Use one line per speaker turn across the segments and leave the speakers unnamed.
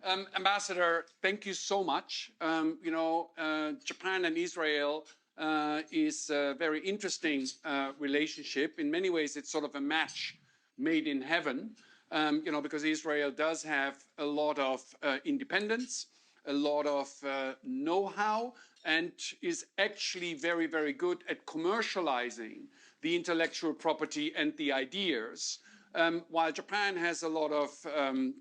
Ambassador, thank you so much. Japan and Israel is a very interesting relationship. In many ways, it's sort of a match made in heaven, because Israel does have a lot of independence, a lot of know-how, and is actually very, very good at commercializing the intellectual property and the ideas. While Japan has a lot of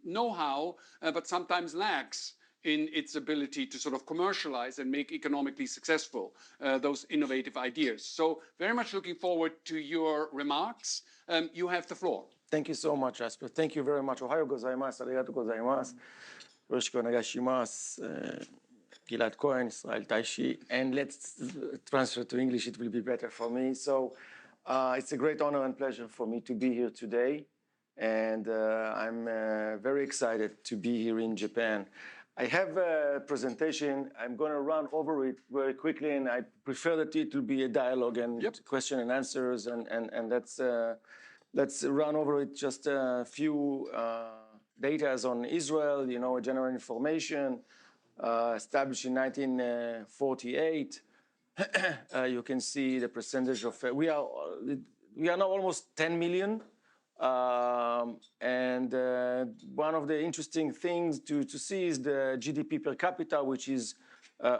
know-how, but sometimes lacks in its ability to sort of commercialize and make economically successful those innovative ideas. So very much looking forward to your remarks. You have the floor.
Thank you so much, Jesper. Thank you very much. Ohayou gozaimasu, arigatou gozaimasu. Yoroshiku onegaishimasu. Gilad Cohen, Israel H.E. And let's transfer to English. It will be better for me. So it's a great honor and pleasure for me to be here today. And I'm very excited to be here in Japan. I have a presentation. I'm going to run over it very quickly, and I prefer that it will be a dialogue and question and answers. And let's run over it. Just a few data on Israel, general information, established in 1948. You can see the percentage of, we are now almost 10 million. And one of the interesting things to see is the GDP per capita, which is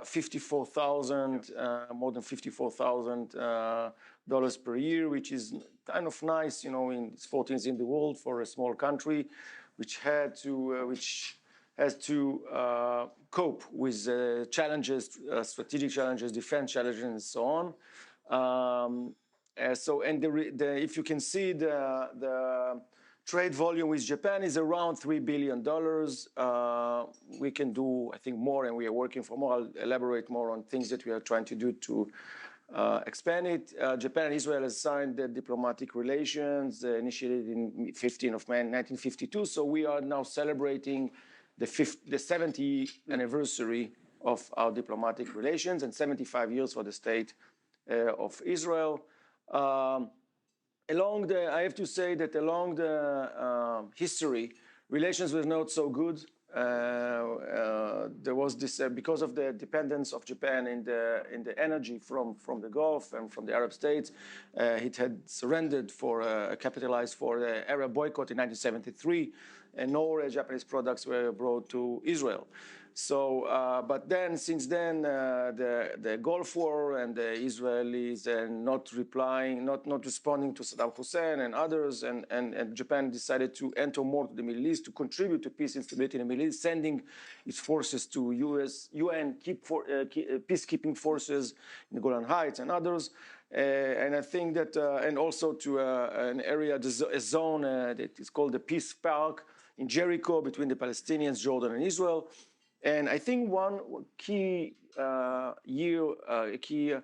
54,000, more than $54,000 per year, which is kind of nice, in 14th in the world for a small country, which has to cope with challenges, strategic challenges, defense challenges, and so on. If you can see, the trade volume with Japan is around $3 billion. We can do, I think, more, and we are working for more. I'll elaborate more on things that we are trying to do to expand it. Japan and Israel has signed the diplomatic relations, initiated in 15th of May 1952. So we are now celebrating the 70th anniversary of our diplomatic relations and 75 years for the state of Israel. I have to say that along the history, relations were not so good. There was this, because of the dependence of Japan in the energy from the Gulf and from the Arab states, it had surrendered capitalized for the Arab boycott in 1973, and no Japanese products were brought to Israel. So, but then, since then, the Gulf War and the Israelis not responding to Saddam Hussein and others, and Japan decided to enter more to the Middle East to contribute to peace and stability in the Middle East, sending its forces to UN peacekeeping forces in the Golan Heights and others. And I think that, and also to an area, a zone that is called the Peace Park in Jericho between the Palestinians, Jordan, and Israel. And I think one key key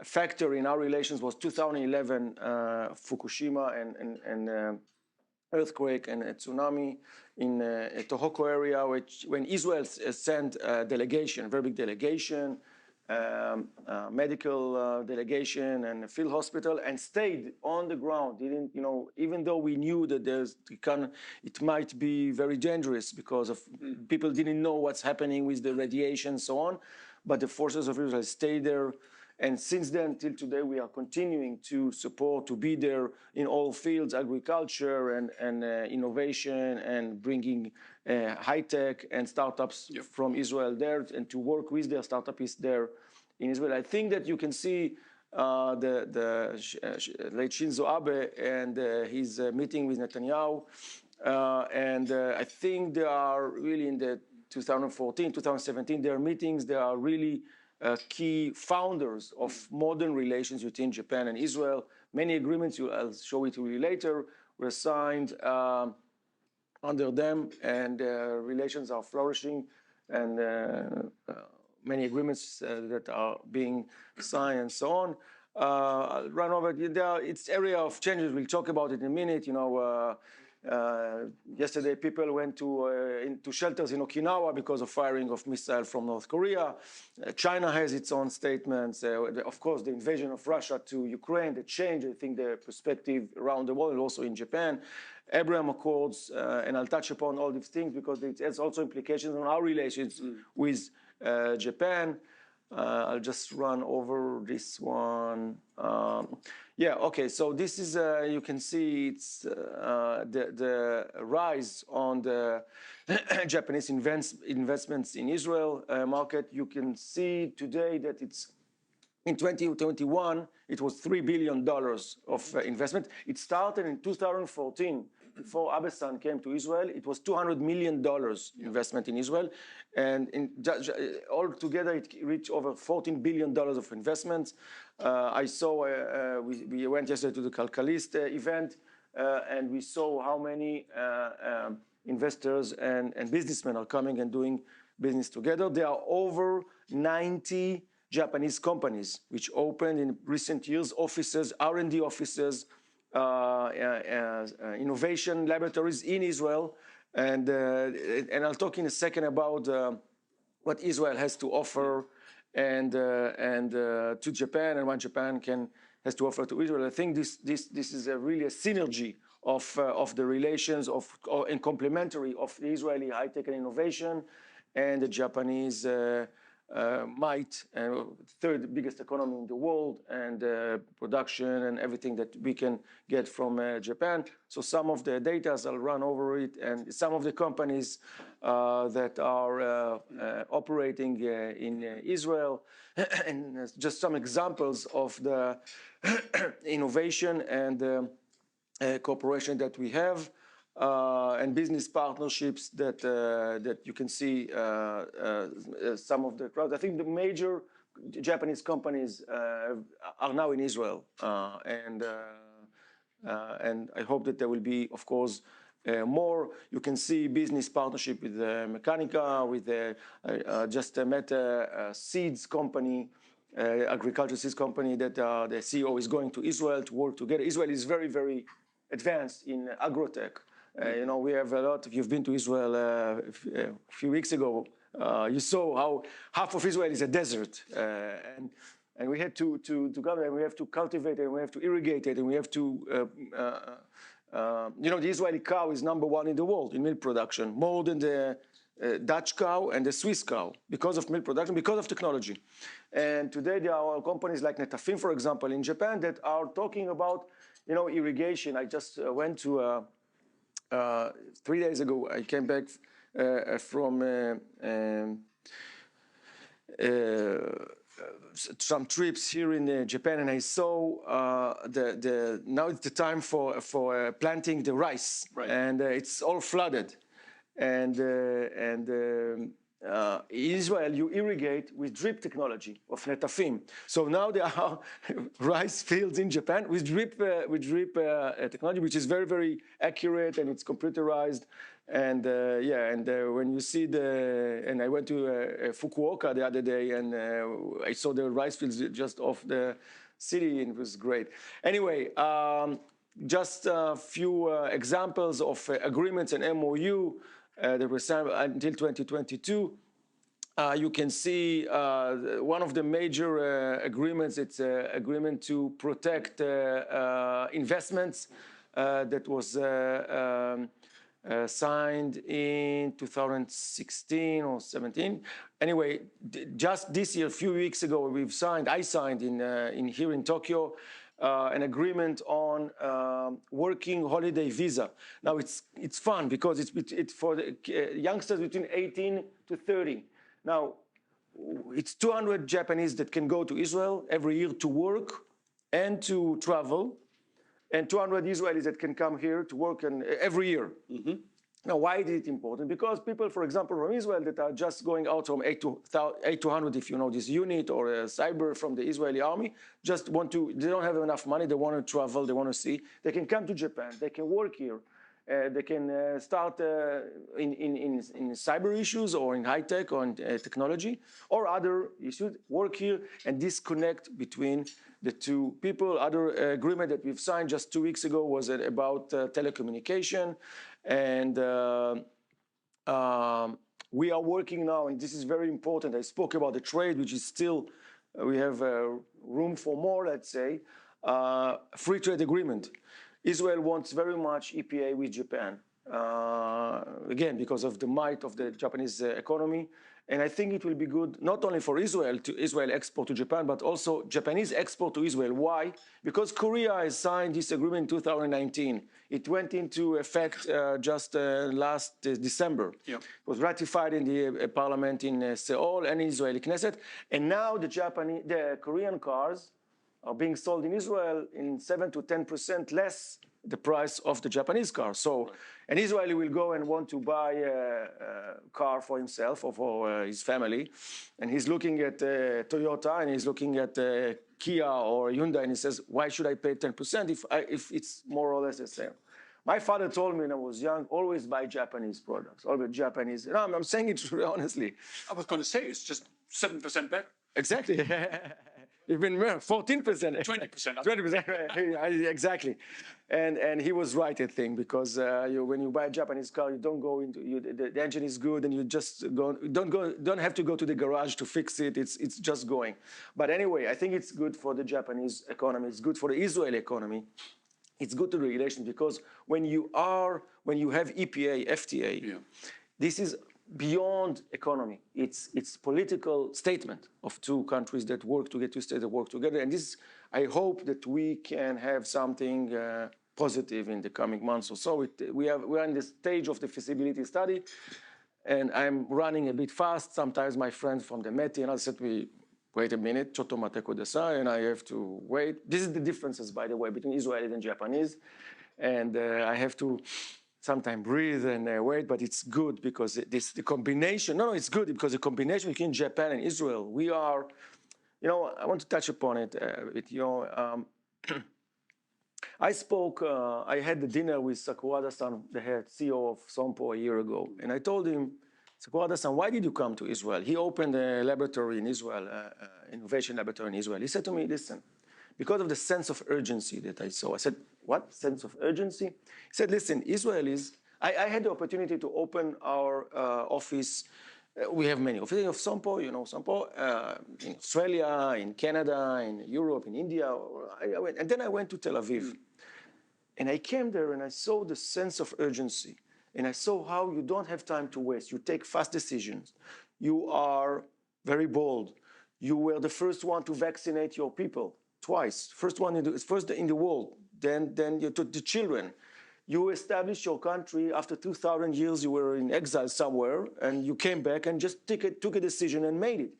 factor in our relations was 2011 Fukushima and earthquake and a tsunami in Tohoku area, when Israel sent a delegation, a very big delegation, medical delegation and a field hospital, and stayed on the ground. Didn't, even though we knew that it might be very dangerous because of people didn't know what's happening with the radiation and so on, but the forces of Israel stayed there. And since then, till today, we are continuing to support, to be there in all fields, agriculture and innovation, and bringing high-tech and startups from Israel there, and to work with their startups there in Israel. I think that you can see the late Shinzo Abe and his meeting with Netanyahu. I think they are really in the 2014, 2017, their meetings, they are really key founders of modern relations between Japan and Israel. Many agreements, I'll show it to you later, were signed under them, and relations are flourishing, and many agreements that are being signed and so on. I'll run over it. It's area of changes. We'll talk about it in a minute. Yesterday, people went into shelters in Okinawa because of firing of missiles from North Korea. China has its own statements. Of course, the invasion of Russia to Ukraine, that changed, I think, the perspective around the world, also in Japan. Abraham Accords, and I'll touch upon all these things because it has also implications on our relations with Japan. I'll just run over this one. Yeah, okay, so this is, you can see it's the rise on the Japanese investments in Israel market. You can see today that it's in 2021, it was $3 billion of investment. It started in 2014. Before Abesan came to Israel, it was $200 million investment in Israel. And altogether, it reached over $14 billion of investments. I saw, we went yesterday to the Kalkalist event, and we saw how many investors and businessmen are coming and doing business together. There are over 90 Japanese companies which opened in recent years, offices, R&D offices, innovation laboratories in Israel. And I'll talk in a second about what Israel has to offer and to Japan and what Japan has to offer to Israel. I think this is really a synergy of the relations and complementary of the Israeli high-tech and innovation and the Japanese might, third biggest economy in the world, and production and everything that we can get from Japan. So some of the data, I'll run over it, and some of the companies that are operating in Israel, and just some examples of the innovation and cooperation that we have. And business partnerships that you can see some of the crowd. I think the major Japanese companies are now in Israel, and I hope that there will be, of course, more. You can see business partnership with Mechanica, with just met a seeds company, agricultural seeds company that the CEO is going to Israel to work together. Israel is very, very advanced in agrotech. You know, we have a lot. If you've been to Israel a few weeks ago, you saw how half of Israel is a desert, and we had to go there, and we have to cultivate it, and we have to irrigate it, and we have to, you know, the Israeli cow is #1 in the world in milk production, more than the Dutch cow and the Swiss cow, because of milk production, because of technology. And today there are companies like Netafim, for example, in Japan that are talking about, you know, irrigation. I just went to 3 days ago, I came back from some trips here in Japan, and I saw now it's the time for planting the rice, right. And it's all flooded, and in Israel, you irrigate with drip technology of Netafim. So now there are rice fields in Japan with drip technology, which is very, very accurate, and it's computerized. And when you see and I went to Fukuoka the other day, and I saw the rice fields just off the city, and it was great. Anyway, just a few examples of agreements and MOU. That were signed until 2022. You can see one of the major agreements. It's an agreement to protect investments that was signed in 2016 or 17. Anyway, just this year, a few weeks ago, I signed here in Tokyo, an agreement on working holiday visa. Now it's fun because it's for the youngsters between 18 to 30. Now it's 200 Japanese that can go to Israel every year to work and to travel, and 200 Israelis that can come here to work every year. Mm-hmm. Now, why is it important? Because people, for example, from Israel that are just going out from 8 to 100, if you know this unit, or a cyber from the Israeli army, they don't have enough money, they want to travel, they want to see. They can come to Japan, they can work here. They can start in cyber issues or in high tech or in technology or other issues, work here and disconnect between the two people. Other agreement that we've signed just 2 weeks ago was about telecommunication. And we are working now, and this is very important. I spoke about the trade, which is still, we have room for more, let's say, free trade agreement. Israel wants very much EPA with Japan. Again, because of the might of the Japanese economy. And I think it will be good not only for Israel to Israel export to Japan, but also Japanese export to Israel. Why? Because Korea has signed this agreement in 2019. It went into effect just last December.
Yeah.
It was ratified in the parliament in Seoul and Israeli Knesset. And now the Korean cars are being sold in Israel in 7 to 10% less the price of the Japanese car. So an Israeli will go and want to buy a car for himself or for his family, and he's looking at Toyota and he's looking at Kia or Hyundai, and he says, why should I pay 10% if it's more or less the same? My father told me when I was young, always buy Japanese products, always Japanese. No, I'm saying it honestly.
I was going to say, it's just 7% better.
Exactly. Even 14%.
20%.
20%, exactly. And he was right, I think, because when you buy a Japanese car, you don't go into the engine is good, and you just don't have to go to the garage to fix it. It's just going. But anyway, I think it's good for the Japanese economy. It's good for the Israeli economy. It's good to the regulation because when you have EPA, FTA, this is beyond economy. It's political statement of two countries that work together, two states that work together. And this, I hope that we can have something positive in the coming months or so. We are in the stage of the feasibility study, and I'm running a bit fast. Sometimes my friends from the METI and I said to me, wait a minute, choto mateko desai, and I have to wait. This is the differences, by the way, between Israeli and Japanese. And I have to sometimes breathe and wait, but it's good because the combination, it's good because the combination between Japan and Israel, we are, I want to touch upon it I had the dinner with Sakurada-san, the head CEO of Sompo, a year ago, and I told him, Sakurada-san, why did you come to Israel? He opened a laboratory in Israel, innovation laboratory in Israel. He said to me, listen, because of the sense of urgency that I saw. I said, what sense of urgency? He said, listen, Israel is, I had the opportunity to open our office. We have many offices of Sompo, Sompo, in Australia, in Canada, in Europe, in India. And then I went to Tel Aviv. And I came there and I saw the sense of urgency. And I saw how you don't have time to waste. You take fast decisions. You are very bold. You were the first one to vaccinate your people twice. First in the world. Then you took the children. You established your country after 2,000 years. You were in exile somewhere, and you came back and just took a decision and made it.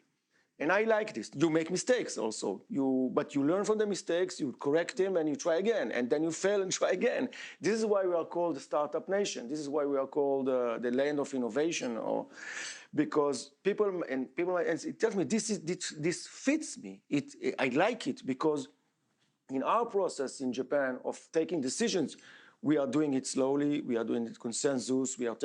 And I like this. You make mistakes also. But you learn from the mistakes, you correct them, and you try again. And then you fail and try again. This is why we are called the startup nation. This is why we are called the land of innovation. Because people tell me this fits me. I like it because in our process in Japan of taking decisions, we are doing it slowly. We are doing it consensus. We are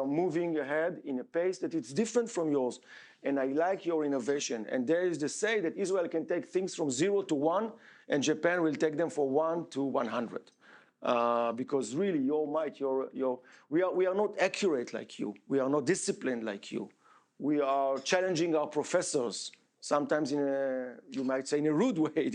moving ahead in a pace that it's different from yours. And I like your innovation. And there is the say that Israel can take things from 0 to 1, and Japan will take them from 1 to 100. Because really, your might, we are not accurate like you. We are not disciplined like you. We are challenging our professors. Sometimes you might say in a rude way.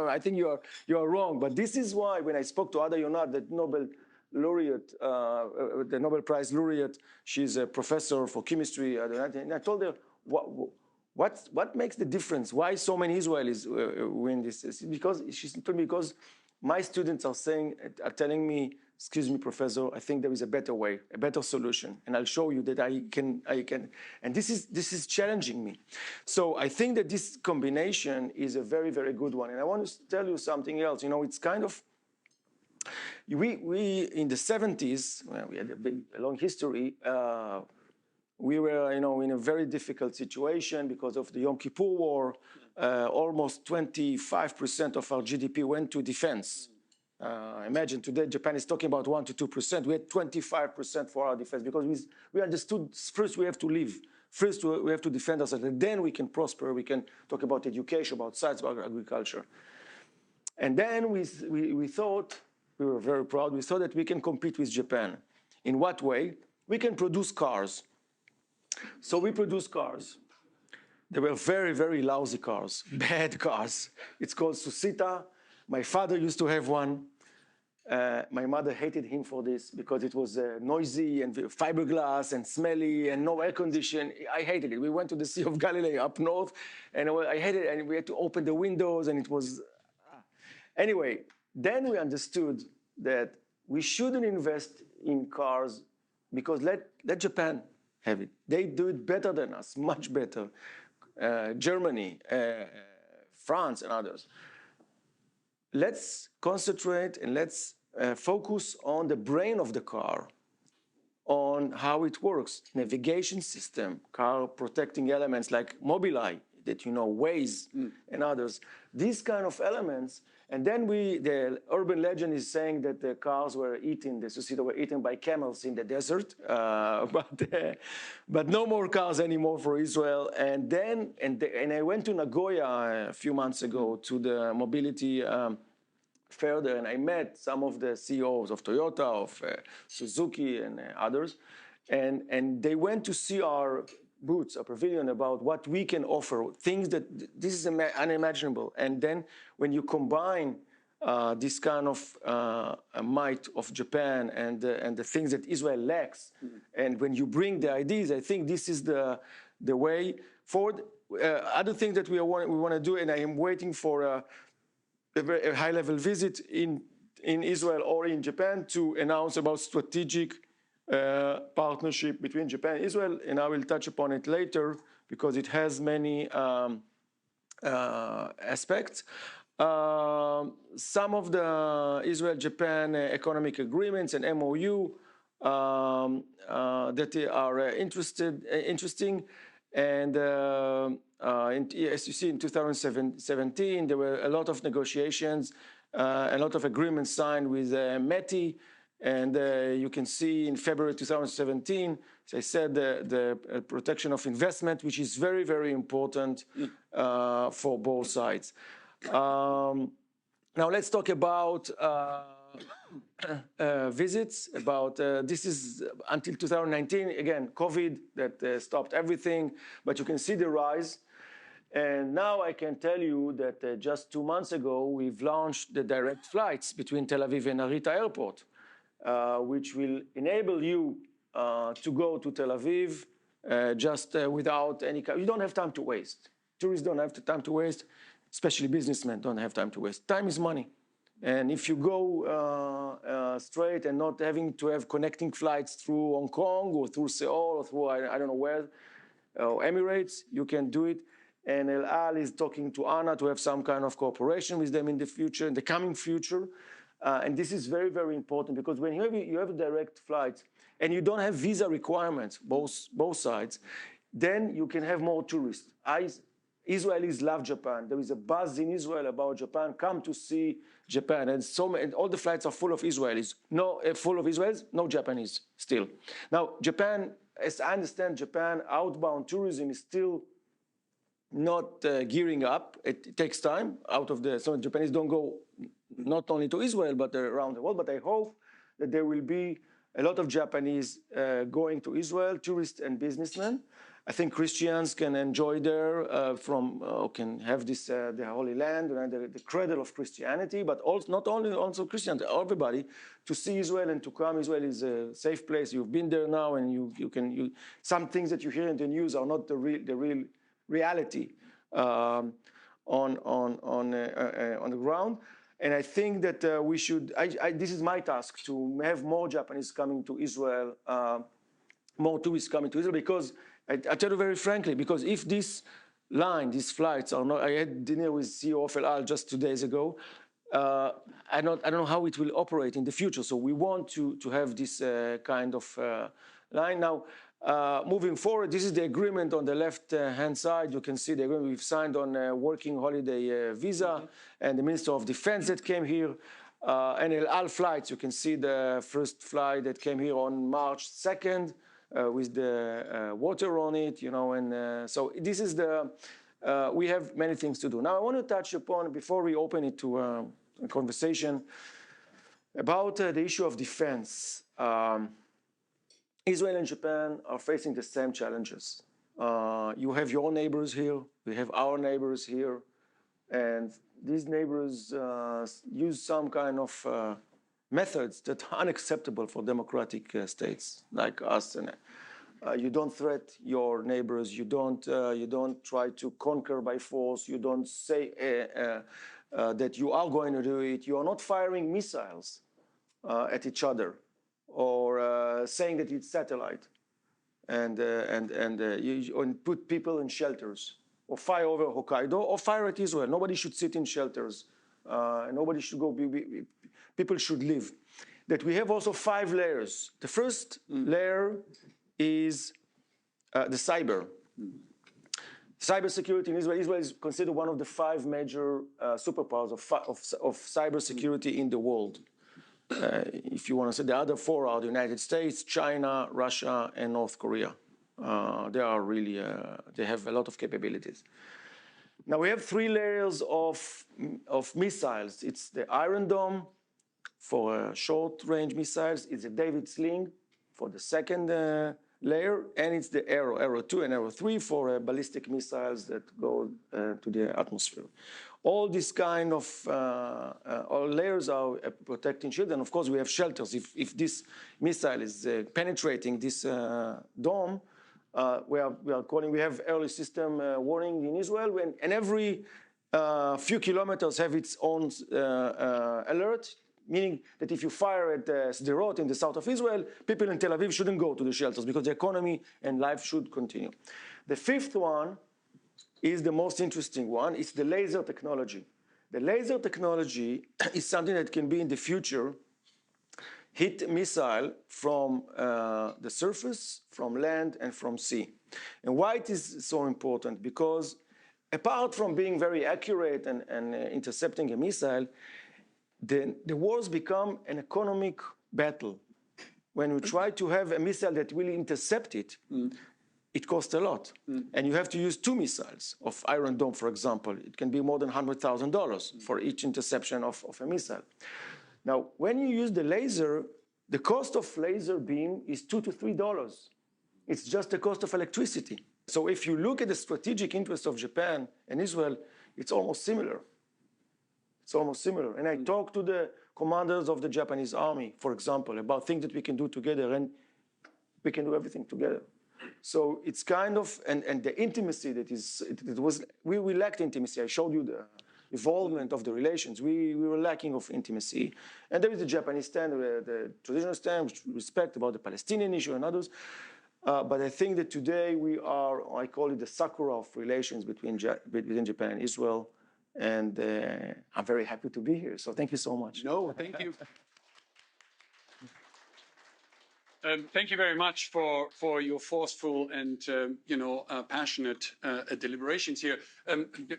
I think you are wrong. But this is why when I spoke to Ada Yonat, the Nobel laureate, the Nobel Prize laureate, she's a professor for chemistry, and I told her, what makes the difference? Why so many Israelis win this? She told me, because my students are telling me, excuse me, professor, I think there is a better way, a better solution, and I'll show you that I can. And this is challenging me. So I think that this combination is a very, very good one. And I want to tell you something else. It's kind of, we in the 70s, we had a long history. We were, in a very difficult situation because of the Yom Kippur War. Almost 25% of our GDP went to defense. Imagine today Japan is talking about 1 to 2%. We had 25% for our defense because we understood first we have to live. First we have to defend ourselves, and then we can prosper. We can talk about education, about science, about agriculture. And then we thought, we were very proud, we thought that we can compete with Japan. In what way? We can produce cars. So we produced cars. They were very, very lousy cars, bad cars. It's called Susita. My father used to have one. My mother hated him for this because it was noisy and fiberglass and smelly and no air condition. I hated it. We went to the Sea of Galilee up north, and I hated it. And we had to open the windows, and it was. Anyway, then we understood that we shouldn't invest in cars because let Japan have it. They do it better than us, much better. Germany, France, and others. Let's concentrate and let's focus on the brain of the car, on how it works, navigation system, car protecting elements like Mobileye, that you know, Waze and others, these kind of elements. And then the urban legend is saying that the cars were eaten, the Suicida were eaten by camels in the desert, but no more cars anymore for Israel. And I went to Nagoya a few months ago to the mobility fair there, and I met some of the CEOs of Toyota, of Suzuki, and others, and they went to see our booths, a pavilion, about what we can offer, things that this is unimaginable. And then when you combine this kind of might of Japan and the things that Israel lacks, and when you bring the ideas, I think this is the way forward. Other things that we want to do, and I am waiting for a high-level visit in Israel or in Japan to announce about strategic partnership between Japan and Israel, and I will touch upon it later because it has many aspects. Some of the Israel-Japan economic agreements and MOU that are interesting, and as you see in 2017, there were a lot of negotiations, a lot of agreements signed with H.E. And you can see in February 2017, as I said, the protection of investment, which is very, very important for both sides. Now let's talk about visits. This is until 2019. Again, COVID that stopped everything, but you can see the rise. And now I can tell you that just 2 months ago, we've launched the direct flights between Tel Aviv and Narita Airport, which will enable you to go to Tel Aviv just without any. You don't have time to waste. Tourists don't have the time to waste, especially businessmen don't have time to waste. Time is money. And if you go straight and not having to have connecting flights through Hong Kong or through Seoul or through I don't know where, or Emirates, you can do it. And El Al is talking to ANA to have some kind of cooperation with them in the future, in the coming future. And this is very, very important because when you have a direct flight and you don't have visa requirements, both sides, then you can have more tourists. Israelis love Japan. There is a buzz in Israel about Japan. Come to see Japan. And all the flights are full of Israelis. Full of Israelis, no Japanese still. Now, Japan, as I understand, Japan outbound tourism is still not gearing up. It takes time so Japanese don't go not only to Israel, but around the world. But I hope that there will be a lot of Japanese going to Israel, tourists and businessmen. I think Christians can enjoy there can have this the Holy Land, the cradle of Christianity, but also not only Christians, everybody to see Israel and to come. Israel is a safe place. You've been there now, and some things that you hear in the news are not the real reality on the ground. And I think that we should. This is my task to have more Japanese coming to Israel, more tourists coming to Israel, because. I tell you very frankly, because if these flights are not, I had dinner with CEO of El Al just 2 days ago. I don't know how it will operate in the future. So we want to have this kind of line. Now, moving forward, this is the agreement on the left-hand side. You can see the agreement we've signed on a working holiday visa, and the Minister of Defense that came here. And El Al flights, you can see the first flight that came here on March 2nd. With the water on it, and so this is we have many things to do. Now, I want to touch upon, before we open it to a conversation, about the issue of defense. Israel and Japan are facing the same challenges. You have your neighbors here, we have our neighbors here, and these neighbors use some kind of methods that are unacceptable for democratic states like us. And you don't threat your neighbors. You don't try to conquer by force. You don't say that you are going to do it. You are not firing missiles at each other or saying that it's satellite and you put people in shelters or fire over Hokkaido or fire at Israel. Nobody should sit in shelters. Nobody should go. People should live. That we have also 5 layers. The first layer is the cyber. Cybersecurity in Israel. Israel is considered one of the 5 major superpowers of cybersecurity in the world. If you want to say the other 4 are the United States, China, Russia, and North Korea. They are really, they have a lot of capabilities. Now we have 3 layers of missiles. It's the Iron Dome for short-range missiles. It's the David Sling for the second layer, and it's the Arrow 2 and Arrow 3 for ballistic missiles that go to the atmosphere. All these kind of all layers are protecting shield, and of course we have shelters. If this missile is penetrating this dome, we have early system warning in Israel, and every few kilometers have its own alert, meaning that if you fire at Sderot in the south of Israel, people in Tel Aviv shouldn't go to the shelters because the economy and life should continue. The 5th one is the most interesting one. It's the laser technology. The laser technology is something that can be in the future hit missile from the surface, from land, and from sea. And why it is so important? Because apart from being very accurate and intercepting a missile, the wars become an economic battle. When you try to have a missile that will intercept it, it costs a lot. And you have to use 2 missiles of Iron Dome, for example. It can be more than $100,000 for each interception of a missile. Now, when you use the laser, the cost of laser beam is $2 to $3. It's just the cost of electricity. So if you look at the strategic interests of Japan and Israel, it's almost similar. It's almost similar. And I talked to the commanders of the Japanese army, for example, about things that we can do together, and we can do everything together. So it's kind of, and the intimacy that is, we lacked intimacy. I showed you the evolvement of the relations. We were lacking of intimacy. And there is the Japanese stand, the traditional stand, which respect about the Palestinian issue and others. But I think that today we are, I call it the sakura of relations between Japan and Israel. And I'm very happy to be here. So thank you so much.
No, thank you. Thank you very much for your forceful and passionate deliberations here.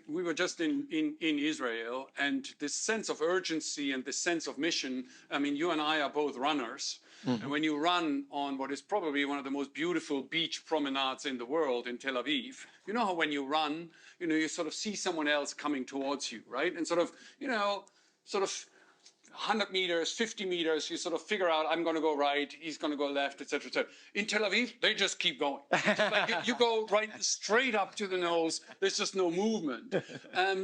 We were just in Israel, and this sense of urgency and this sense of mission. I mean, you and I are both runners. And when you run on what is probably one of the most beautiful beach promenades in the world in Tel Aviv, you know how when you run, you sort of see someone else coming towards you, right? And sort of 100 meters, 50 meters, you sort of figure out, I'm going to go right, he's going to go left, etc., etc. In Tel Aviv, they just keep going. Like you go right straight up to the nose. There's just no movement.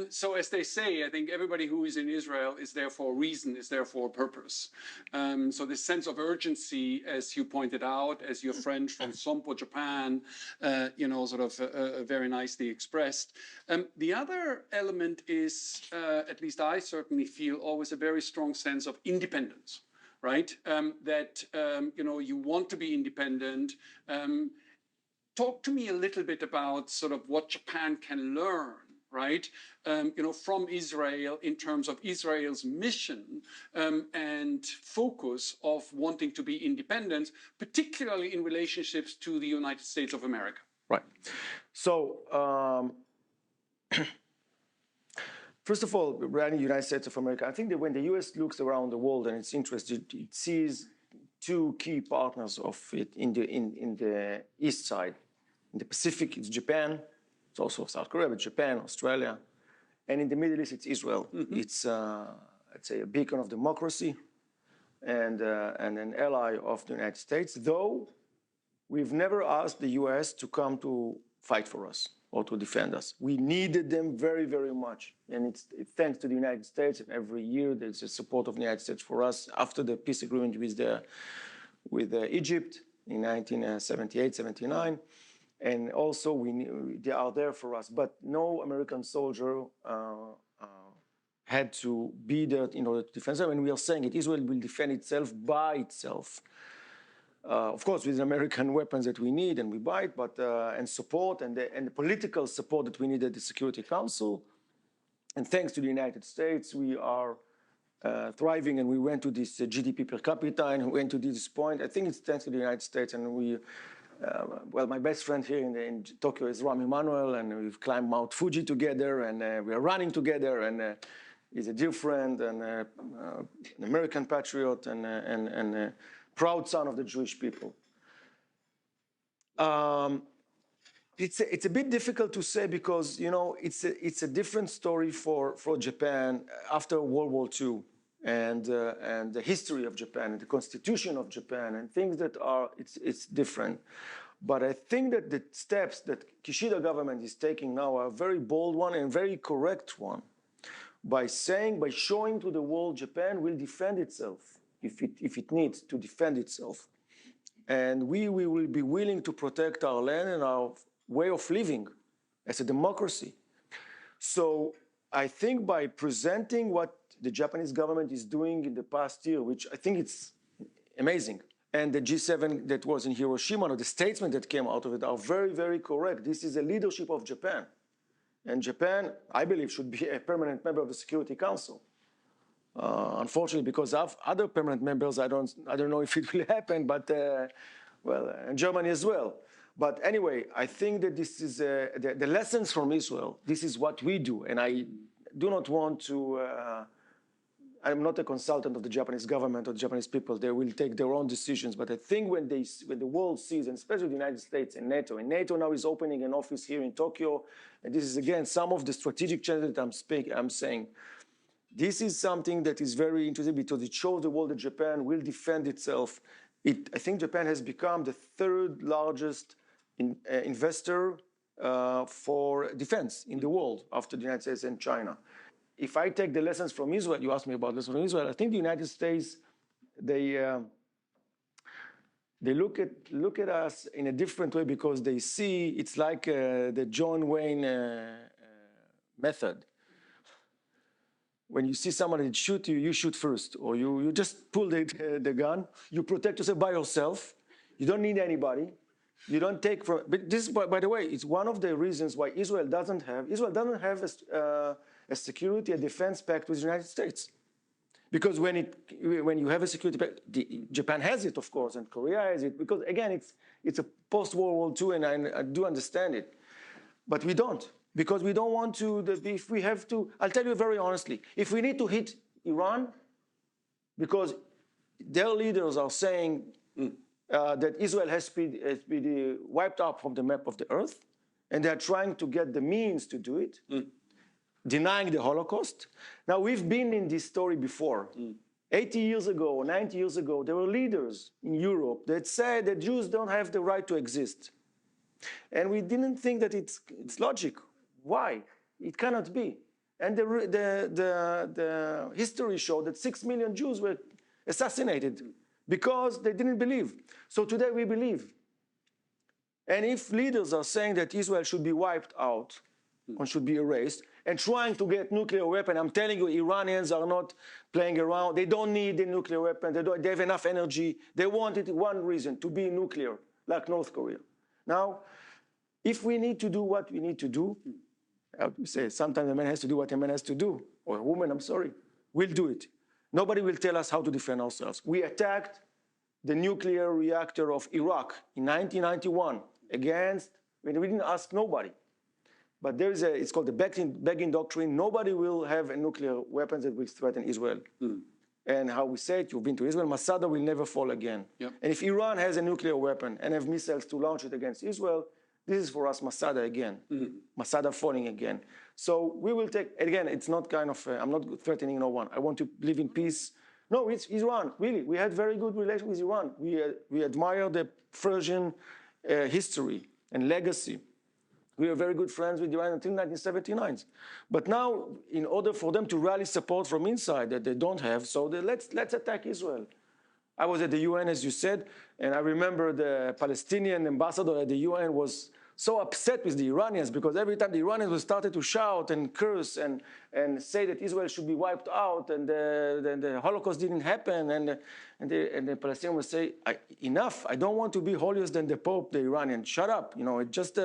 So as they say, I think everybody who is in Israel is there for a reason, is there for a purpose. So this sense of urgency, as you pointed out, as your friend from Sompo, Japan, very nicely expressed. The other element is, at least I certainly feel, always a very strong sense of independence, right? That you want to be independent. Talk to me a little bit about sort of what Japan can learn, right? From Israel in terms of Israel's mission and focus of wanting to be independent, particularly in relationships to the United States of America.
Right. So. First of all, regarding the United States of America, I think that when the U.S. looks around the world and it's interested, it sees 2 key partners of it in the east side. In the Pacific, it's Japan. It's also South Korea, but Japan, Australia. And in the Middle East, it's Israel. It's, I'd say, a beacon of democracy and an ally of the United States, though we've never asked the U.S. to come to fight for us. or to defend us. We needed them very, very much. And it's thanks to the United States. And every year there's a support of the United States for us after the peace agreement with Egypt in 1978, 79. And also they are there for us. But no American soldier had to be there in order to defend them. And we are saying it, Israel will defend itself by itself. Of course, with the American weapons that we need and we buy it, but and support and the political support that we need at the Security Council. And thanks to the United States, we are thriving, and we went to this GDP per capita, and we went to this point. I think it's thanks to the United States, and we. Well, my best friend here in Tokyo is Rami Emanuel, and we've climbed Mount Fuji together, and we are running together, and he's a dear friend and an American patriot and a proud son of the Jewish people. It's a bit difficult to say because, you know, it's a different story for Japan after World War II and the history of Japan and the constitution of Japan and things that are, it's different. But I think that the steps that Kishida government is taking now are a very bold one and very correct one by showing to the world Japan will defend itself if it needs to defend itself. And we will be willing to protect our land and our way of living as a democracy. So I think by presenting what the Japanese government is doing in the past year, which I think it's amazing, and the G7 that was in Hiroshima, or the statements that came out of it are very, very correct. This is a leadership of Japan. And Japan, I believe, should be a permanent member of the Security Council. Unfortunately, because of other permanent members, I don't know if it will happen, but well, and Germany as well. But anyway, I think that this is the lessons from Israel. This is what we do, and I do not want to. I'm not a consultant of the Japanese government or the Japanese people. They will take their own decisions. But I think when the world sees, and especially the United States and NATO now is opening an office here in Tokyo, and this is again some of the strategic changes that I'm saying. This is something that is very interesting because it shows the world that Japan will defend itself. I think Japan has become the third largest investor for defense in the world after the United States and China. If I take the lessons from Israel, you asked me about lessons from Israel, I think the United States, they look at us in a different way because they see it's like the John Wayne method. When you see someone that shoot you, you shoot first, or you just pull the gun. You protect yourself by yourself. You don't need anybody. You don't take from. But this, by the way, it's one of the reasons why Israel doesn't have a security, a defense pact with the United States. Because when you have a security pact, Japan has it, of course, and Korea has it. Because again, it's a post-World War II, and I do understand it, but we don't. Because we don't want to, if we have to, I'll tell you very honestly, if we need to hit Iran, because their leaders are saying that Israel has been wiped out from the map of the earth, and they're trying to get the means to do it, denying the Holocaust. Now, we've been in this story before. 80 years ago or 90 years ago, there were leaders in Europe that said that Jews don't have the right to exist. And we didn't think that it's logic. Why? It cannot be. And the history showed that 6 million Jews were assassinated because they didn't believe. So today we believe. And if leaders are saying that Israel should be wiped out or should be erased and trying to get nuclear weapon, I'm telling you, Iranians are not playing around. They don't need the nuclear weapon. They have enough energy. They want it one reason, to be nuclear, like North Korea. Now, if we need to do what we need to do, I would say sometimes a man has to do what a man has to do, or a woman, I'm sorry, we'll do it. Nobody will tell us how to defend ourselves. We attacked the nuclear reactor of Iraq in 1991 we didn't ask nobody. But there is it's called the Begin Doctrine. Nobody will have a nuclear weapons that will threaten Israel. And how we say it, you've been to Israel, Masada will never fall again. Yep. And if Iran has a nuclear weapon and have missiles to launch it against Israel, this is for us Masada again, Masada falling again. So we will take, again, it's not kind of, I'm not threatening no one. I want to live in peace. No, it's Iran, really. We had very good relations with Iran. We admire the Persian history and legacy. We were very good friends with Iran until 1979. But now, in order for them to rally support from inside that they don't have, so let's attack Israel. I was at the UN, as you said, and I remember the Palestinian ambassador at the UN was so upset with the Iranians because every time the Iranians started to shout and curse and say that Israel should be wiped out and the Holocaust didn't happen, and the Palestinians would say, enough, I don't want to be holier than the Pope, the Iranian. Shut up, it just,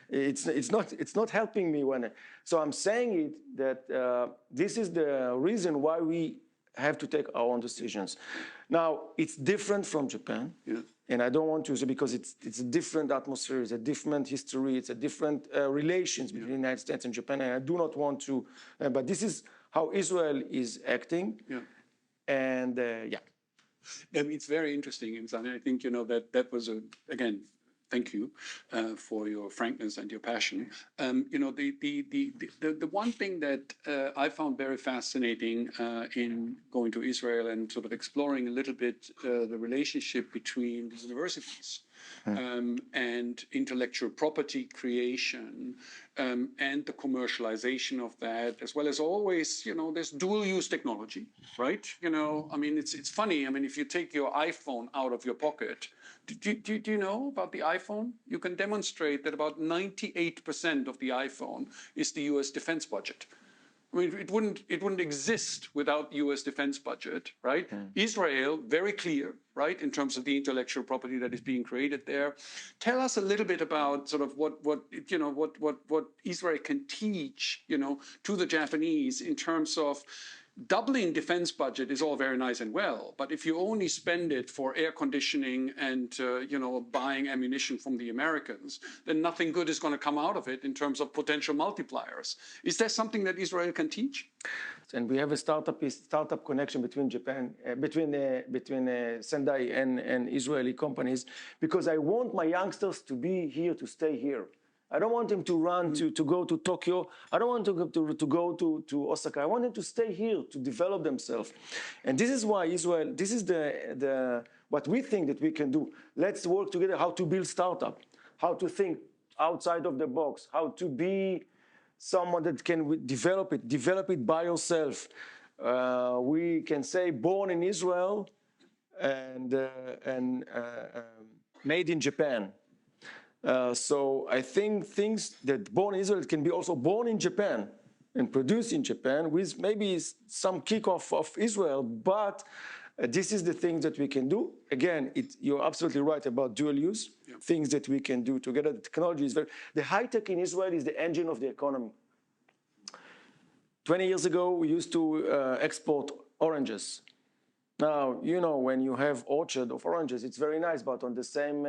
it's not helping me. So I'm saying it that this is the reason why we have to take our own decisions. Now, it's different from Japan. Yeah. And I don't want to say because it's a different atmosphere, it's a different history, it's a different relations between the United States and Japan. And I do not want to, but this is how Israel is acting. Yeah. And yeah.
It's very interesting. And I think, that was, again, thank you for your frankness and your passion. The one thing that I found very fascinating in going to Israel and sort of exploring a little bit the relationship between the universities and intellectual property creation and the commercialization of that, as well as always, there's dual-use technology, right? It's funny. If you take your iPhone out of your pocket, do you know about the iPhone? You can demonstrate that about 98% of the iPhone is the US defense budget. It wouldn't exist without US defense budget, right? Israel, very clear, right, in terms of the intellectual property that is being created there. Tell us a little bit about sort of what Israel can teach, to the Japanese in terms of doubling defense budget is all very nice and well, but if you only spend it for air conditioning and buying ammunition from the Americans, then nothing good is going to come out of it in terms of potential multipliers. Is there something that Israel can teach?
And we have a startup connection between Japan, between Sendai and Israeli companies, because I want my youngsters to be here, to stay here. I don't want them to run to go to Tokyo. I don't want to go to Osaka. I want them to stay here, to develop themselves. And this is why Israel, this is what we think that we can do. Let's work together how to build startup, how to think outside of the box, how to be someone that can develop it by yourself. We can say born in Israel and made in Japan. So I think things that born in Israel can be also born in Japan and produced in Japan with maybe some kickoff of Israel, but this is the things that we can do. Again, you're absolutely right about dual use, things that we can do together. The technology is the high tech in Israel is the engine of the economy. 20 years ago, we used to export oranges. Now, when you have orchard of oranges, it's very nice, but on the same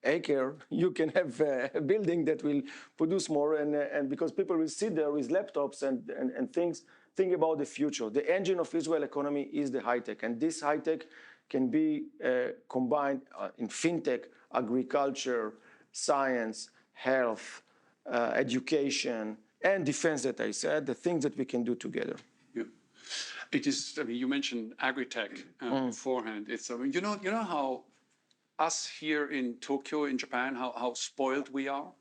acre, you can have a building that will produce more, and because people will sit there with laptops and things, think about the future. The engine of Israel economy is the high tech, and this high tech can be combined in fintech, agriculture, science, health, education, and defense that I said, the things that we can do together.
It is. You mentioned agri-tech beforehand. It's. You know how us here in Tokyo, in Japan, how spoiled we are,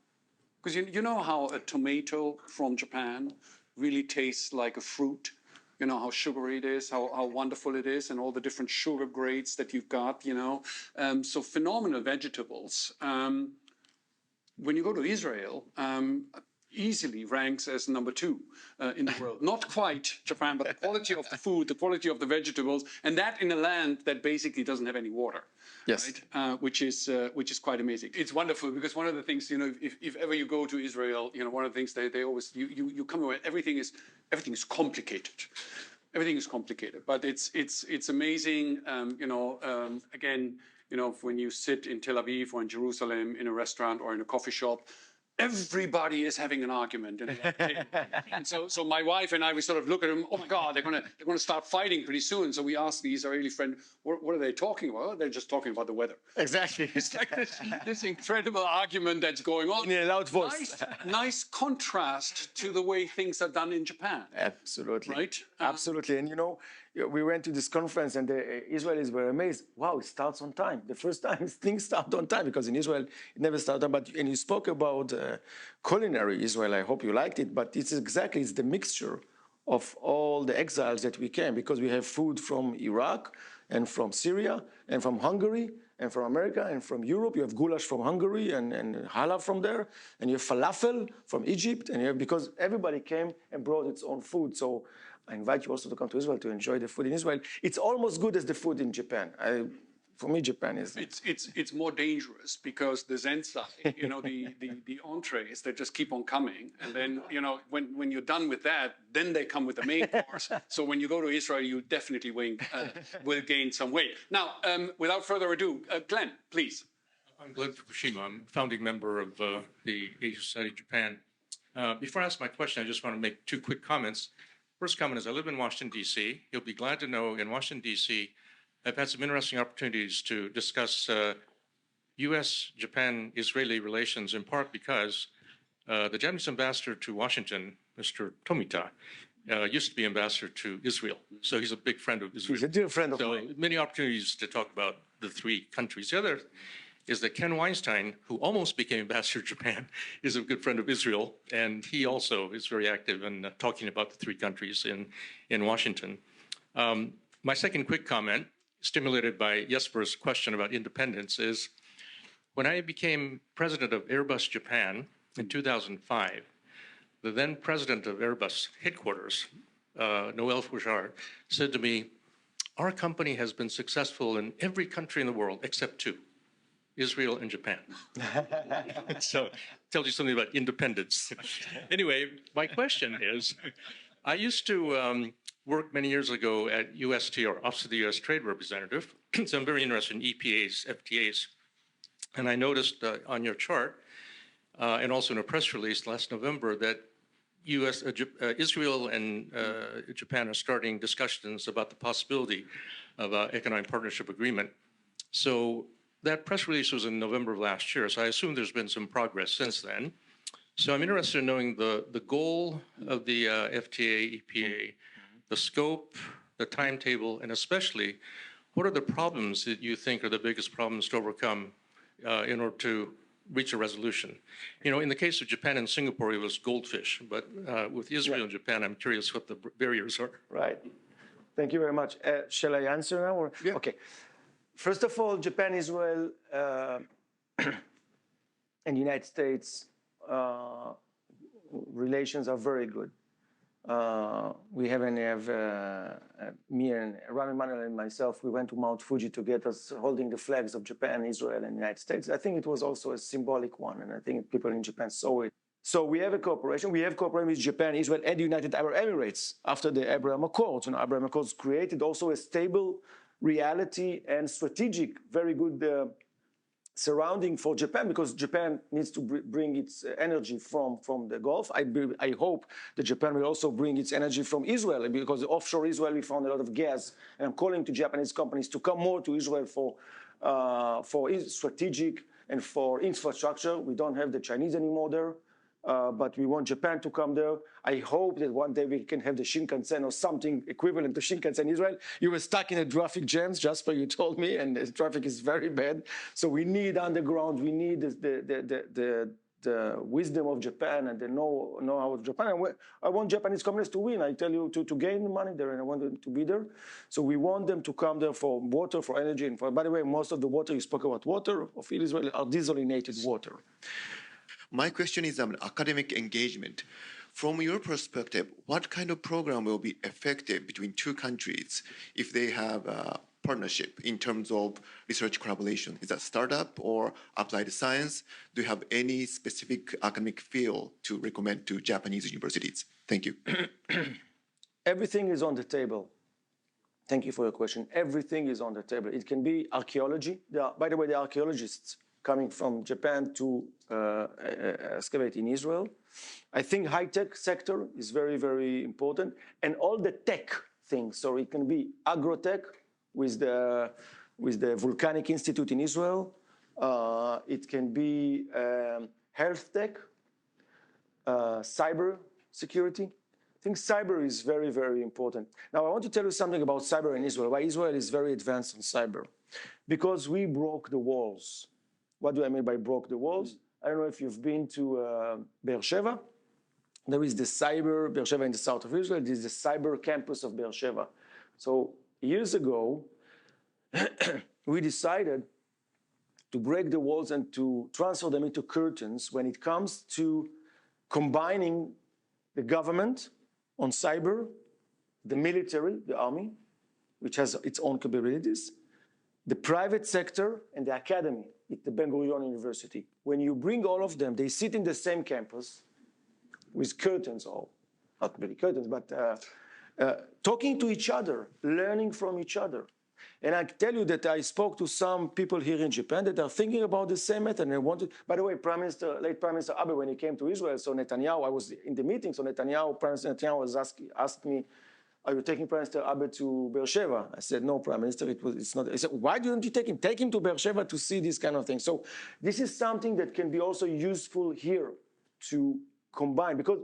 because you know how a tomato from Japan really tastes like a fruit. You know how sugary it is, how wonderful it is, and all the different sugar grades that you've got. So phenomenal vegetables. When you go to Israel. Easily ranks as number 2 in the world. Not quite Japan, but the quality of the food, the quality of the vegetables, and that in a land that basically doesn't have any water. Yes. Right? Which is quite amazing. It's wonderful because one of the things, if ever you go to Israel, one of the things they always, you come away, everything is complicated. Everything is complicated, but it's amazing, again, when you sit in Tel Aviv or in Jerusalem in a restaurant or in a coffee shop, everybody is having an argument, and so my wife and I, we sort of look at them. Oh my God, they're going to start fighting pretty soon. So we ask the Israeli friend, "What are they talking about?" "Oh, they're just talking about the weather."
Exactly.
It's like this incredible argument that's going on
in a loud voice.
Nice contrast to the way things are done in Japan.
Absolutely.
Right.
Absolutely, and we went to this conference and the Israelis were amazed. Wow, it starts on time. The first time things start on time, because in Israel it never started on time. And you spoke about culinary Israel. I hope you liked it, but it's the mixture of all the exiles that we came, because we have food from Iraq and from Syria and from Hungary and from America and from Europe. You have goulash from Hungary and halal from there, and you have falafel from Egypt, and because everybody came and brought its own food. So I invite you also to come to Israel to enjoy the food in Israel. It's almost good as the food in Japan. For me, Japan is...
It's more dangerous because the zensai, the entrees, they just keep on coming. And then, when you're done with that, then they come with the main course. So when you go to Israel, you definitely will gain some weight. Now, without further ado, Glenn, please.
I'm Glenn Fukushima. I'm a founding member of the Asia Society of Japan. Before I ask my question, I just want to make two quick comments. First comment is I live in Washington, D.C. You'll be glad to know in Washington, D.C., I've had some interesting opportunities to discuss U.S.-Japan-Israeli relations, in part because the Japanese ambassador to Washington, Mr. Tomita, used to be ambassador to Israel. So he's a big friend of Israel.
He's a dear friend of mine.
So many opportunities to talk about the three countries. The other is that Ken Weinstein, who almost became ambassador to Japan, is a good friend of Israel, and he also is very active in talking about the three countries in Washington. My second quick comment, stimulated by Jesper's question about independence, is when I became president of Airbus Japan in 2005, the then president of Airbus headquarters, Noel Fouchard, said to me, our company has been successful in every country in the world except two, Israel and Japan. So it tells you something about independence. Anyway, my question is, I used to worked many years ago at UST, or Office of the U.S. Trade Representative. So I'm very interested in EPAs, FTAs. And I noticed on your chart, and also in a press release last November, that Israel and Japan are starting discussions about the possibility of an economic partnership agreement. So that press release was in November of last year, so I assume there's been some progress since then. So I'm interested in knowing the goal of the FTA, EPA, the scope, the timetable, and especially, what are the problems that you think are the biggest problems to overcome in order to reach a resolution? In the case of Japan and Singapore, it was goldfish, but with Israel and Japan, I'm curious what the barriers are.
Right. Thank you very much. Shall I answer now? Or?
Yeah.
Okay. First of all, Japan, Israel, and United States relations are very good. We have me and Rami Emanuel and myself, we went to Mount Fuji to get us holding the flags of Japan, Israel, and the United States. I think it was also a symbolic one, and I think people in Japan saw it. So we have a cooperation. We have cooperation with Japan, Israel, and the United Arab Emirates after the Abraham Accords. Abraham Accords created also a stable reality and strategic, very good surrounding for Japan, because Japan needs to bring its energy from the Gulf. I hope that Japan will also bring its energy from Israel, because offshore Israel we found a lot of gas. And I'm calling to Japanese companies to come more to Israel for strategic and for infrastructure. We don't have the Chinese anymore there. But we want Japan to come there. I hope that one day we can have the Shinkansen or something equivalent to Shinkansen in Israel. You were stuck in a traffic jams, Jasper, you told me, and the traffic is very bad. So we need underground, we need the wisdom of Japan and the know-how of Japan. I want Japanese companies to win. I tell you, to gain money there, and I want them to be there. So we want them to come there for water, for energy, and by the way, most of the water, you spoke about water of Israel, are desalinated water.
My question is academic engagement. From your perspective, what kind of program will be effective between two countries if they have a partnership in terms of research collaboration? Is that startup or applied science? Do you have any specific academic field to recommend to Japanese universities? Thank you.
Everything is on the table. Thank you for your question. Everything is on the table. It can be archaeology. By the way, the archaeologists coming from Japan to excavate in Israel. I think high-tech sector is very, very important. And all the tech things, so it can be agro-tech with the Volcanic Institute in Israel. It can be health tech, cyber security. think cyber is very, very important. Now, I want to tell you something about cyber in Israel, why Israel is very advanced on cyber. Because we broke the walls. What do I mean by broke the walls? I don't know if you've been to Be'er Sheva. There is the cyber, Be'er Sheva in the south of Israel, this is the cyber campus of Be'er Sheva. So years ago, we decided to break the walls and to transfer them into curtains when it comes to combining the government on cyber, the military, the army, which has its own capabilities, the private sector, and the academy at the Ben-Gurion University. When you bring all of them, they sit in the same campus with curtains, or not really curtains, but talking to each other, learning from each other. And I tell you that I spoke to some people here in Japan that are thinking about the same method. And they wanted, by the way, late Prime Minister Abe, when he came to Israel, so Netanyahu, I was in the meeting, so Prime Minister Netanyahu asked me, are you taking Prime Minister Abe to Be'er Sheva? I said, no, Prime Minister, it's not. He said, why don't you take him? Take him to Be'er Sheva to see this kind of thing. So this is something that can be also useful here to combine, because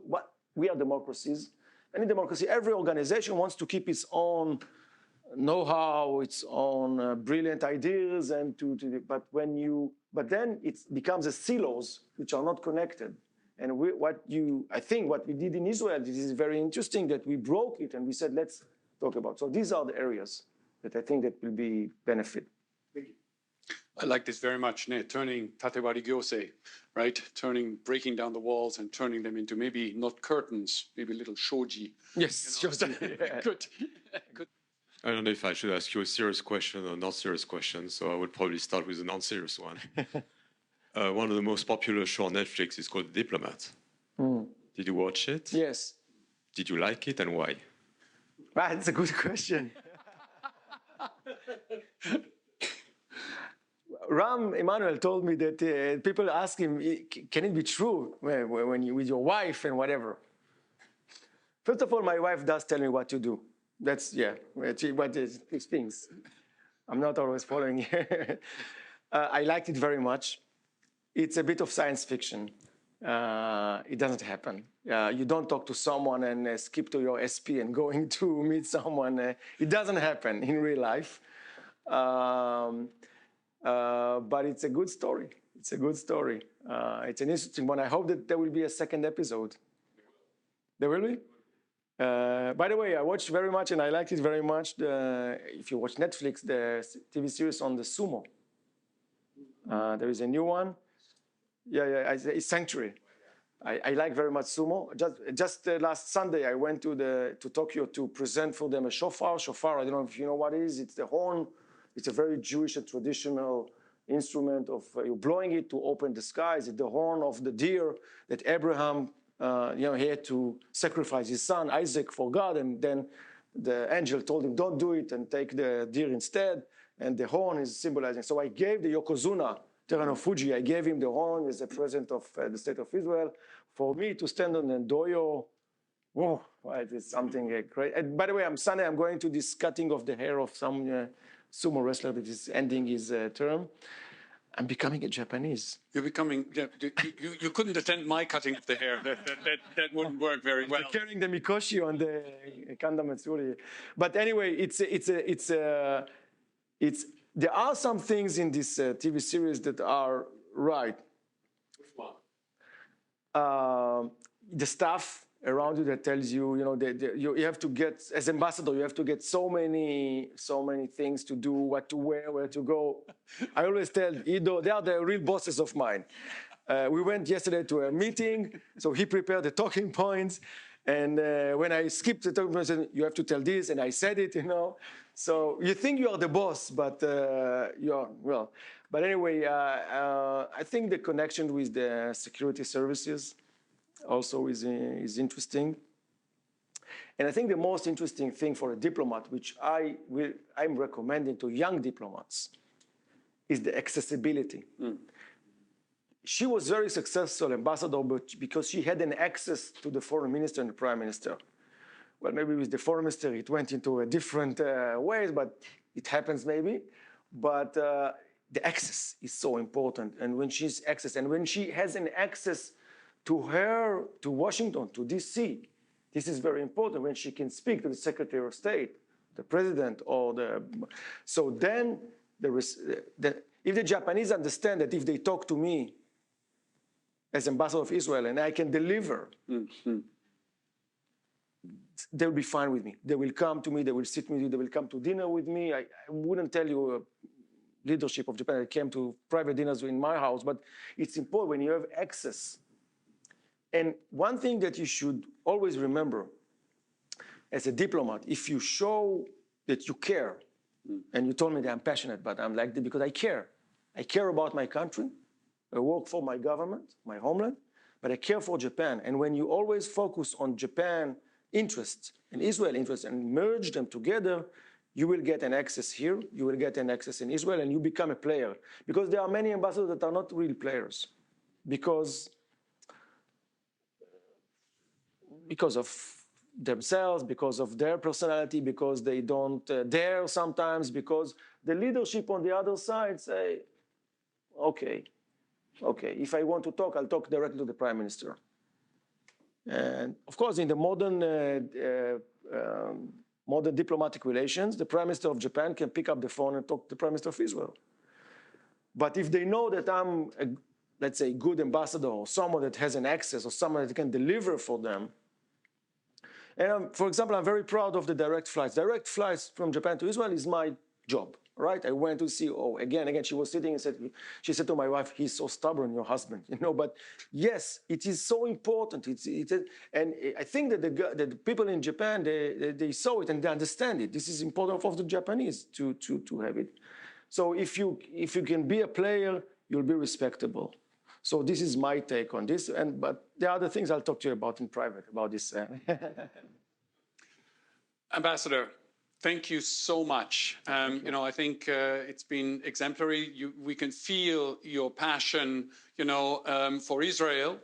we are democracies. And in democracy, every organization wants to keep its own know-how, its own brilliant ideas, and but then it becomes a silos which are not connected. And I think what we did in Israel, this is very interesting that we broke it and we said, let's talk about. So these are the areas that I think that will be benefit.
I like this very much, turning tatebari gyosei, right? Breaking down the walls and turning them into maybe not curtains, maybe little shoji.
Yes, shoji. Yeah.
Good. Good.
I don't know if I should ask you a serious question or not serious question, so I would probably start with a non-serious one. One of the most popular shows on Netflix is called The Diplomat. Did you watch it?
Yes.
Did you like it, and why?
That's a good question. Ram Emanuel told me that people ask him, can it be true when you with your wife and whatever? First of all, my wife does tell me what to do. That's, what is these things. I'm not always following. I liked it very much. It's a bit of science fiction. It doesn't happen. You don't talk to someone and skip to your SP and going to meet someone. It doesn't happen in real life. But it's a good story. It's a good story. It's an interesting one. I hope that there will be a second episode. There will be? By the way, I watched very much and I liked it very much. If you watch Netflix, the TV series on the sumo. There is a new one. It's Sanctuary. I like very much sumo. Just last Sunday, I went to Tokyo to present for them a shofar. Shofar, I don't know if you know what it is. It's the horn. It's a very Jewish and traditional instrument of you're blowing it to open the skies. It's the horn of the deer that Abraham, he had to sacrifice his son Isaac for God, and then the angel told him, "Don't do it and take the deer instead." And the horn is symbolizing. So I gave the Yokozuna Terano Fuji. I gave him the horn as a present of the state of Israel for me to stand on the doyo. Whoa, it is something great. And by the way, Sunday I'm going to this cutting of the hair of some sumo wrestler that is ending his term. I'm becoming a Japanese.
You're becoming. You couldn't attend my cutting of the hair. That wouldn't work very well.
Carrying the mikoshi on the kanda matsuri. But anyway, there are some things in this TV series that are right.
Which one?
The staff around you that tells you, you have to get, as ambassador, you have to get so many things to do, what to wear, where to go. I always tell Ido, they are the real bosses of mine. We went yesterday to a meeting, so he prepared the talking points. And when I skipped the talking points, I said, you have to tell this, and I said it, So you think you are the boss, but you are, well. But anyway, I think the connection with the security services also is interesting. And I think the most interesting thing for a diplomat, which I'm recommending to young diplomats, is the accessibility. She was very successful ambassador, but because she had an access to the foreign minister and the prime minister. Well, maybe with the foreign minister, it went into a different ways, but it happens maybe. But the access is so important. And when she has an access to Washington, to DC, This is very important when she can speak to the Secretary of State, the President, or the. So then, if the Japanese understand that if they talk to me as ambassador of Israel and I can deliver, they'll be fine with me. They will come to me, they will sit with me, they will come to dinner with me. I wouldn't tell you leadership of Japan that came to private dinners in my house, but it's important when you have access. And one thing that you should always remember as a diplomat, if you show that you care, and you told me that I'm passionate, but I'm like that because I care. I care about my country. I work for my government, my homeland, but I care for Japan. And when you always focus on Japan interests and Israel interests and merge them together, you will get an access here, you will get an access in Israel, and you become a player. Because there are many ambassadors that are not real players. Because of themselves, because of their personality, because they don't dare sometimes, because the leadership on the other side say, okay, if I want to talk, I'll talk directly to the Prime Minister. And of course, in the modern diplomatic relations, the Prime Minister of Japan can pick up the phone and talk to the Prime Minister of Israel. But if they know that I'm, let's say, good ambassador or someone that has an access or someone that can deliver for them, and for example, I'm very proud of the direct flights. Direct flights from Japan to Israel is my job, right? I went to see, again, she was sitting and she said to my wife, he's so stubborn, your husband, but yes, it is so important. And I think that the people in Japan, they saw it and they understand it. This is important for the Japanese to have it. So if you can be a player, you'll be respectable. So this is my take on this. But there are other things I'll talk to you about in private about this.
Ambassador, thank you so much. I think it's been exemplary. We can feel your passion, for Israel.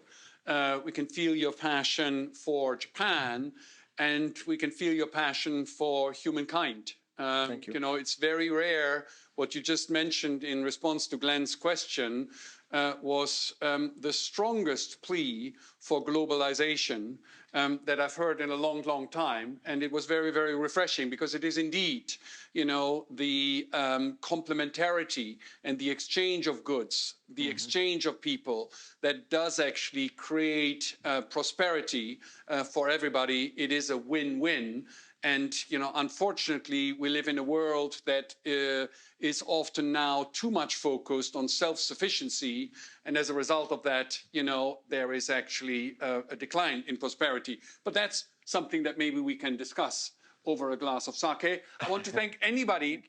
We can feel your passion for Japan, and we can feel your passion for humankind.
Thank you.
It's very rare. What you just mentioned in response to Glenn's question was the strongest plea for globalization that I've heard in a long, long time. And it was very, very refreshing because it is indeed, the complementarity and the exchange of goods, the exchange of people that does actually create prosperity for everybody. It is a win-win. And, unfortunately, we live in a world that is often now too much focused on self-sufficiency. And as a result of that, there is actually a decline in prosperity. But that's something that maybe we can discuss over a glass of sake. I want to thank everybody.